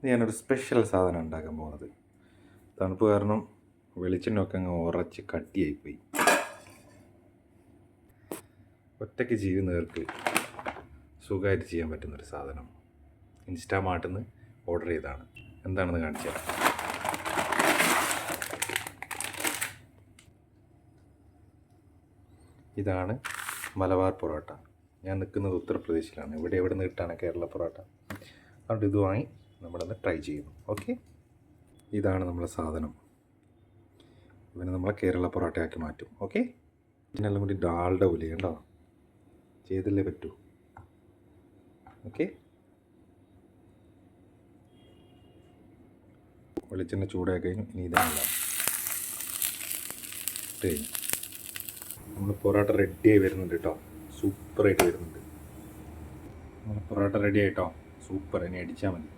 ഞാനൊരു സ്പെഷ്യൽ സാധനം ഉണ്ടാക്കാൻ പോകുന്നത്. തണുപ്പ് കാരണം വെളിച്ചെണ്ണയൊക്കെ അങ്ങ് ഉറച്ച് കട്ടിയായിപ്പോയി. ഒറ്റയ്ക്ക് ചെയ്യുന്നവർക്ക് സുഖമായിട്ട് ചെയ്യാൻ പറ്റുന്നൊരു സാധനം ഇൻസ്റ്റാമാർട്ടിൽ നിന്ന് ഓർഡർ ചെയ്തതാണ്. എന്താണെന്ന് കാണിച്ചു തരാം. ഇതാണ് മലബാർ പൊറോട്ട. ഞാൻ നിൽക്കുന്നത് ഉത്തർപ്രദേശിലാണ്. എവിടെ നിന്ന് കിട്ടാണ് കേരള പൊറോട്ട. അതുകൊണ്ട് ഇത് വാങ്ങി നമ്മളൊന്ന് ട്രൈ ചെയ്യുന്നു. ഓക്കെ, ഇതാണ് നമ്മളെ സാധനം. ഇവനെ നമ്മളെ കേരള പൊറോട്ടയാക്കി മാറ്റും. ഓക്കെ, ഇതിനെല്ലാം കൂടി ഡാൽഡ പോലെ കണ്ടോ, ചെയ്തല്ലേ പറ്റൂ. ഓക്കെ, വെളിച്ചെണ്ണ ചൂടായി കഴിഞ്ഞു. ഇനി ഇതെല്ലാം കഴിഞ്ഞു. നമ്മൾ പൊറോട്ട റെഡിയായി വരുന്നുണ്ട് കേട്ടോ. സൂപ്പറായിട്ട് വരുന്നുണ്ട്. നമ്മൾ പൊറോട്ട റെഡി ആയിട്ടോ. സൂപ്പർ. ഇനി അടിച്ചാൽ മതി.